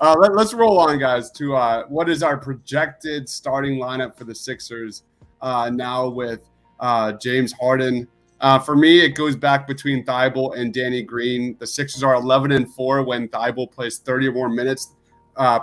Let's roll on, guys, to what is our projected starting lineup for the Sixers now with James Harden. For me, it goes back between Thibault and Danny Green. The Sixers are 11-4 when Thibault plays 30 or more minutes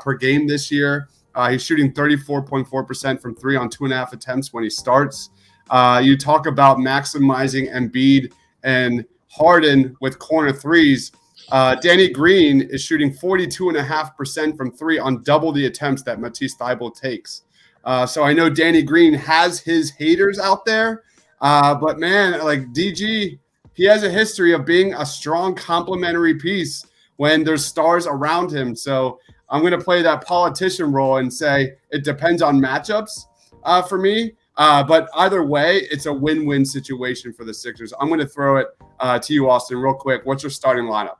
per game this year. He's shooting 34.4% from three on 2.5 attempts when he starts. You talk about maximizing Embiid and Harden with corner threes. Danny Green is shooting 42.5% from three on double the attempts that Matisse Thybulle takes. So I know Danny Green has his haters out there, but man, like DG, he has a history of being a strong complementary piece when there's stars around him. So I'm going to play that politician role and say it depends on matchups for me. But either way, it's a win-win situation for the Sixers. I'm going to throw it to you, Austin, real quick. What's your starting lineup?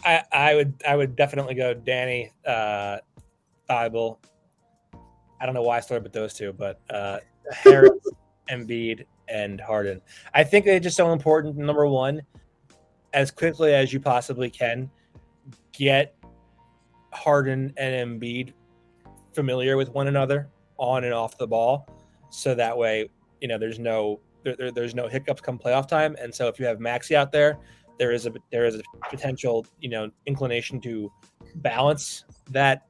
I would definitely go Danny, Thibault. I don't know why I started with those two, but Harris, Embiid, and Harden. I think they're just so important. Number one, as quickly as you possibly can, get Harden and Embiid familiar with one another on and off the ball, so that way there's no hiccups come playoff time. And so if you have Maxey out there, there is a potential inclination to balance that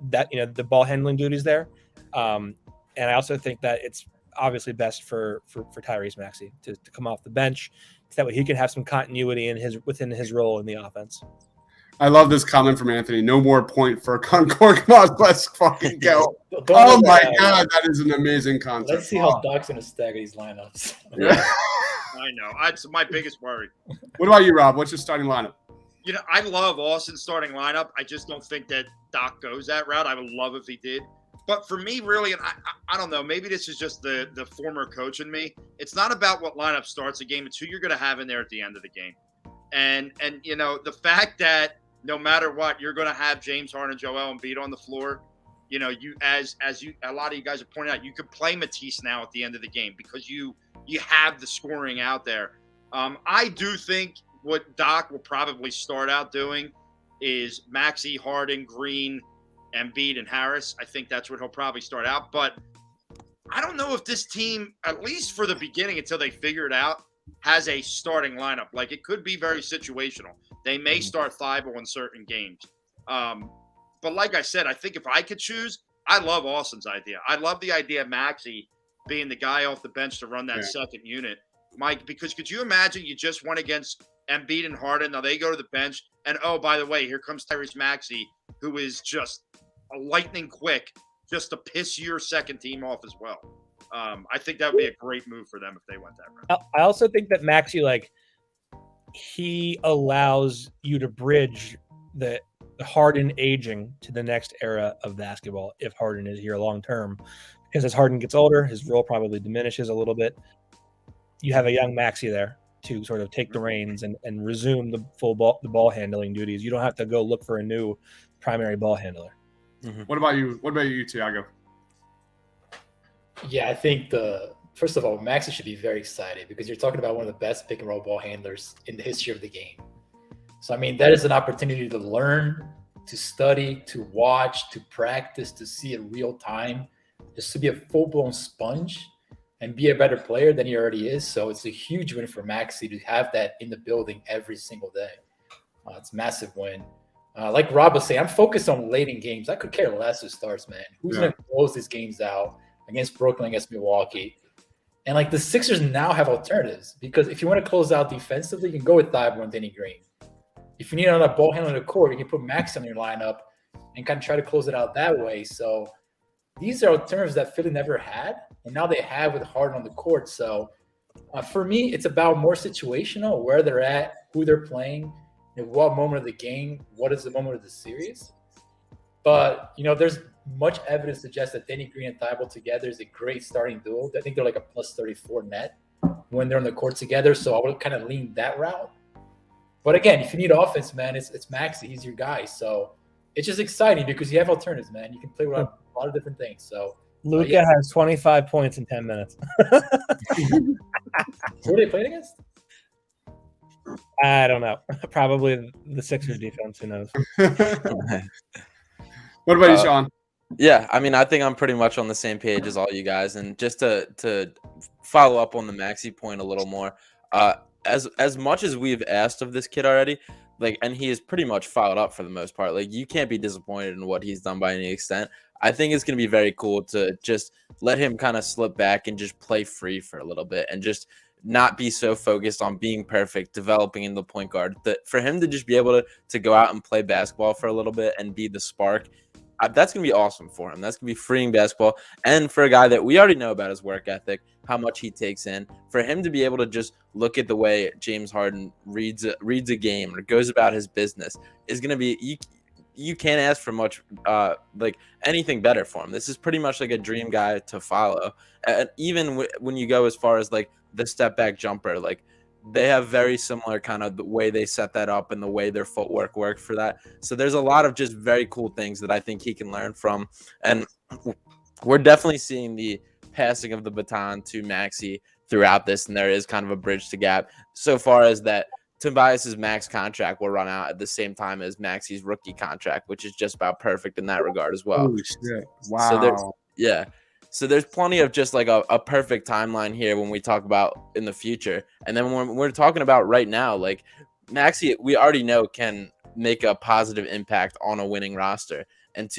the ball handling duties there. And I also think that it's obviously best for Tyrese Maxey to come off the bench, so that way he can have some continuity within his role in the offense. I love this comment from Anthony. No more point for Concord. Come on, let's fucking go. Oh my God, that is an amazing concept. Let's see how Doc's going to stagger these lineups. Yeah. I know. That's my biggest worry. What about you, Rob? What's your starting lineup? I love Austin's starting lineup. I just don't think that Doc goes that route. I would love if he did. But for me, really, and I don't know, maybe this is just the former coach in me. It's not about what lineup starts a game. It's who you're going to have in there at the end of the game. And the fact that no matter what, you're going to have James Harden and Joel Embiid on the floor. You as a lot of you guys have pointed out, you could play Matisse now at the end of the game because you have the scoring out there. I do think what Doc will probably start out doing is Maxey, Harden, Green, Embiid, and Harris. I think that's what he'll probably start out. But I don't know if this team, at least for the beginning until they figure it out, has a starting lineup. Like, it could be very situational. They may start Thibault in certain games. But like I said, I think if I could choose, I love Austin's idea. I love the idea of Maxey being the guy off the bench to run that second unit. Mike, because could you imagine you just went against Embiid and Harden, now they go to the bench, and oh, by the way, here comes Tyrese Maxey, who is just a lightning quick just to piss your second team off as well. I think that would be a great move for them if they went that route. I also think that Maxey, he allows you to bridge the Harden aging to the next era of basketball if Harden is here long term. Because as Harden gets older, his role probably diminishes a little bit. You have a young Maxey there to sort of take the reins and resume the ball handling duties. You don't have to go look for a new primary ball handler. Mm-hmm. What about you? What about you, Tiago? Yeah, I think first of all, Maxey should be very excited because you're talking about one of the best pick and roll ball handlers in the history of the game. So, I mean, that is an opportunity to learn, to study, to watch, to practice, to see it real time, just to be a full-blown sponge and be a better player than he already is. So it's a huge win for Maxey to have that in the building every single day. It's a massive win. Like Rob was saying, I'm focused on late in games. I could care less who starts, man. Who's going to close these games out against Brooklyn, against Milwaukee? And the Sixers now have alternatives because if you want to close out defensively, you can go with Thibault and Danny Green. If you need another ball handler in the court, you can put Max on your lineup and kind of try to close it out that way. So these are alternatives that Philly never had, and now they have with Harden on the court. So for me, it's about more situational, where they're at, who they're playing, and what moment of the game, what is the moment of the series. But, there's much evidence to suggest that Danny Green and Thibault together is a great starting duo. I think they're like a plus 34 net when they're on the court together. So I would kind of lean that route. But again, if you need offense, man, it's Maxey. He's your guy. So it's just exciting because you have alternatives, man. You can play with a lot of different things. So Luka has 25 points in 10 minutes. Who are they playing against? I don't know. Probably the Sixers defense. Who knows? What about you, Sean? Yeah, I mean, I think I'm pretty much on the same page as all you guys. And just to follow up on the Maxey point a little more, as much as we've asked of this kid already, like, and he is pretty much followed up for the most part. Like, you can't be disappointed in what he's done by any extent. I think it's going to be very cool to just let him kind of slip back and just play free for a little bit and just not be so focused on being perfect, developing in the point guard. That for him to just be able to go out and play basketball for a little bit and be the spark, that's going to be awesome for him. That's going to be freeing basketball. And for a guy that we already know about his work ethic, how much he takes in, for him to be able to just look at the way James Harden reads a game or goes about his business is going to be you can't ask for much like anything better for him. This is pretty much like a dream guy to follow. And even when you go as far as like the step back jumper, like they have very similar kind of the way they set that up and the way their footwork works for that. So there's a lot of just very cool things that I think he can learn from. And we're definitely seeing the passing of the baton to Maxey throughout this. And there is kind of a bridge to gap so far as that Tobias's max contract will run out at the same time as Maxey's rookie contract, which is just about perfect in that regard as well. Holy shit. Wow. So there's plenty of just like a perfect timeline here when we talk about in the future. And then when we're talking about right now, like Maxey, we already know can make a positive impact on a winning roster. And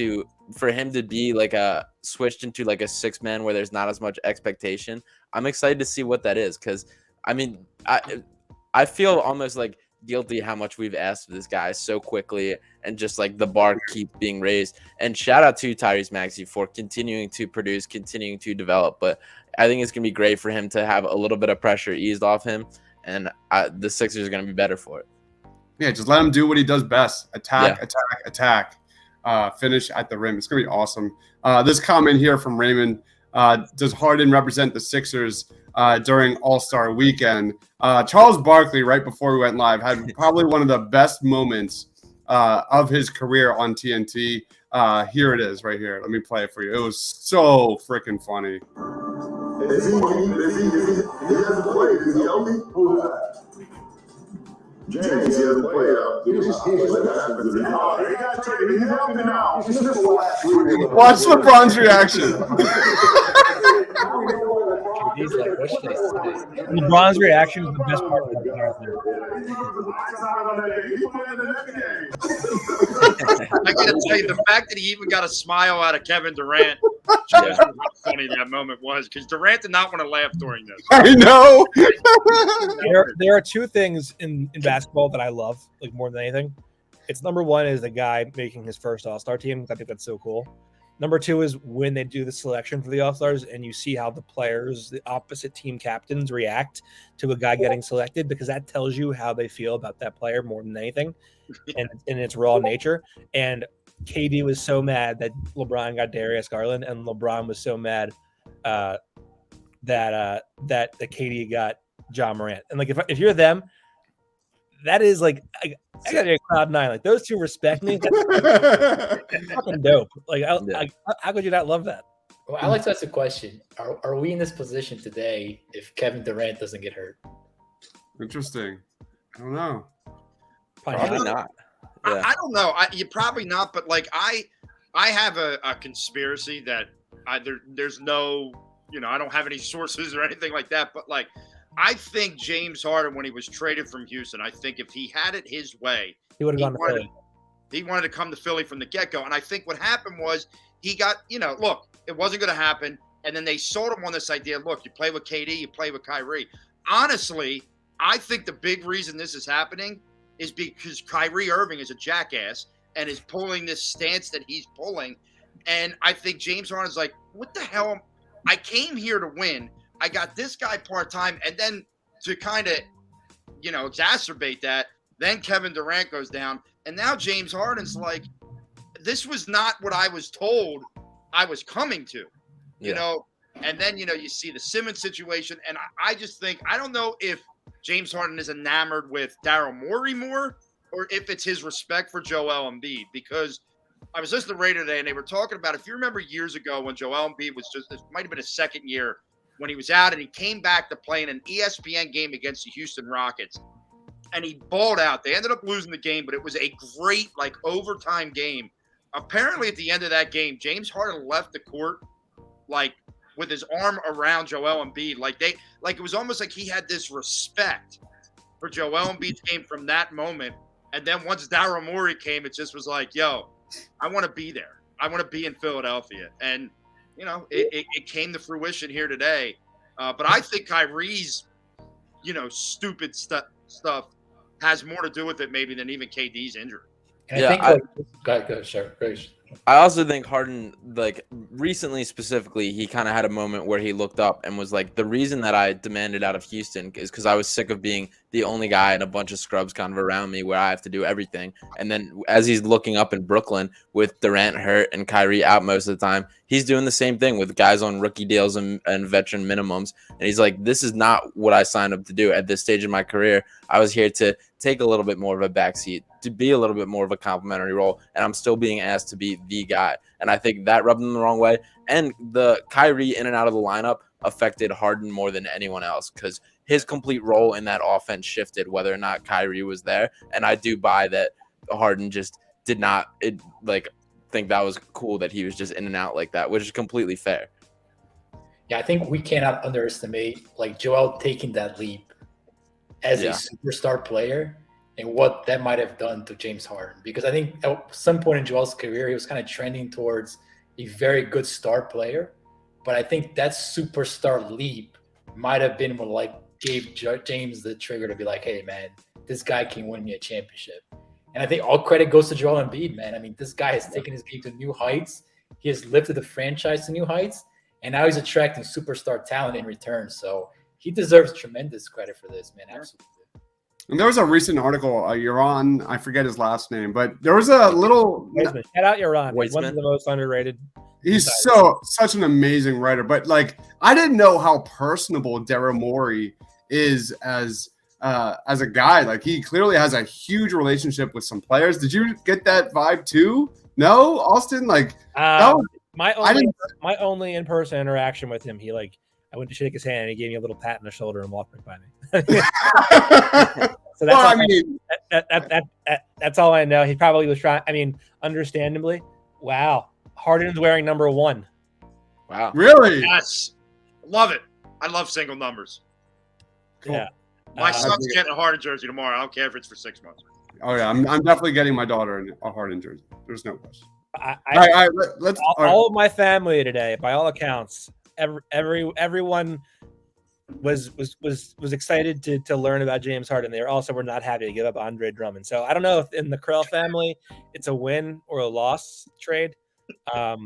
for him to be like switched into like a 6-man where there's not as much expectation, I'm excited to see what that is. Cause I mean, I feel almost like guilty how much we've asked of this guy so quickly and just like the bar keeps being raised. And shout out to Tyrese Maxey for continuing to produce, continuing to develop. But I think it's going to be great for him to have a little bit of pressure eased off him. And the Sixers are going to be better for it. Yeah, just let him do what he does best. Attack. Finish at the rim. It's going to be awesome. This comment here from Raymond. Does Harden represent the Sixers during All-Star Weekend? Charles Barkley, right before we went live, had probably one of the best moments of his career on TNT. Here it is right here. Let me play it for you. It was so freaking funny. Is he hasn't played? Is he healthy? Who's that? James, he hasn't played out. He got traded. He's healthy now. Watch LeBron's reaction. He's like, what should I say? LeBron's reaction is the best part of the entire thing. I gotta tell you, the fact that he even got a smile out of Kevin Durant shows how funny that moment was, because Durant did not want to laugh during this. I know. There are two things in basketball that I love, like more than anything. It's number one is the guy making his first All-Star team. I think that's so cool. Number two is when they do the selection for the All-Stars and you see how the players, the opposite team captains react to a guy getting selected, because that tells you how they feel about that player more than anything and in its raw nature. And KD was so mad that LeBron got Darius Garland, and LeBron was so mad that the KD got Ja Morant. And like if you're them, that is like I got to cloud nine. Like those two respect me. That's fucking dope. Like how could you not love that? Well, I like to ask a question. Are we in this position today if Kevin Durant doesn't get hurt? Interesting. I don't know. Probably not. Yeah. I don't know. You probably not. But like I have a conspiracy that there's no, I don't have any sources or anything like that. But like, I think James Harden, when he was traded from Houston, I think if he had it his way, he would have gone to Philly. He wanted to come to Philly from the get-go. And I think what happened was he got, look, it wasn't going to happen. And then they sold him on this idea, look, you play with KD, you play with Kyrie. Honestly, I think the big reason this is happening is because Kyrie Irving is a jackass and is pulling this stance that he's pulling. And I think James Harden's like, what the hell? I came here to win. I got this guy part-time, and then to kind of, exacerbate that, then Kevin Durant goes down, and now James Harden's like, this was not what I was told I was coming to, and then, you see the Simmons situation, and I just think, I don't know if James Harden is enamored with Daryl Morey more, or if it's his respect for Joel Embiid, because I was listening to radio today, and they were talking about, if you remember years ago when Joel Embiid was it might have been his second year, when he was out and he came back to play in an ESPN game against the Houston Rockets, and he balled out. They ended up losing the game, but it was a great, overtime game apparently at the end of that game, James Harden left the court like with his arm around Joel Embiid. Like it was almost like he had this respect for Joel Embiid's game from that moment. And then once Daryl Morey came, it just was like, yo, I want to be there. I want to be in Philadelphia. And, it came to fruition here today. But I think Kyrie's, stupid stuff has more to do with it maybe than even KD's injury. And I think go sure. I also think Harden, like recently specifically, he kind of had a moment where he looked up and was like, the reason that I demanded out of Houston is because I was sick of being the only guy and a bunch of scrubs kind of around me where I have to do everything. And then as he's looking up in Brooklyn with Durant hurt and Kyrie out most of the time, he's doing the same thing with guys on rookie deals and veteran minimums. And he's like, this is not what I signed up to do at this stage of my career. I was here to take a little bit more of a backseat, to be a little bit more of a complimentary role, and I'm still being asked to be the guy. And I think that rubbed him the wrong way. And the Kyrie in and out of the lineup affected Harden more than anyone else because his complete role in that offense shifted whether or not Kyrie was there. And I do buy that Harden just did not think that was cool that he was just in and out like that, which is completely fair. Yeah, I think we cannot underestimate Joel taking that leap as a superstar player and what that might have done to James Harden. Because I think at some point in Joel's career, he was kind of trending towards a very good star player. But I think that superstar leap might have been what gave James the trigger to be like, hey, man, this guy can win me a championship. And I think all credit goes to Joel Embiid, man. I mean, this guy has taken his game to new heights. He has lifted the franchise to new heights. And now he's attracting superstar talent in return. So he deserves tremendous credit for this, man. Absolutely. And there was a recent article, Yaron, I forget his last name, but there was a little. Shout out Yaron. He's one of the most underrated. He's such an amazing writer. But I didn't know how personable Daryl Morey is as a guy. He clearly has a huge relationship with some players. Did you get that vibe too? No, Austin? My only in-person interaction with him, I went to shake his hand and he gave me a little pat on the shoulder and walked right by me. So that's all I know. He probably was trying. I mean, understandably, wow. Harden's wearing number 1. Wow. Really? Yes. Love it. I love single numbers. Cool. Yeah. My son's getting a Harden jersey tomorrow. I don't care if it's for 6 months. Oh, yeah. I'm definitely getting my daughter a Harden jersey. There's no question. All of my family today, by all accounts, everyone was excited to learn about James Harden. They were not happy to give up Andre Drummond. So I don't know if in the Krell family it's a win or a loss trade. I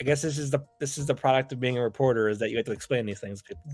guess this is the product of being a reporter, is that you have to explain these things to people.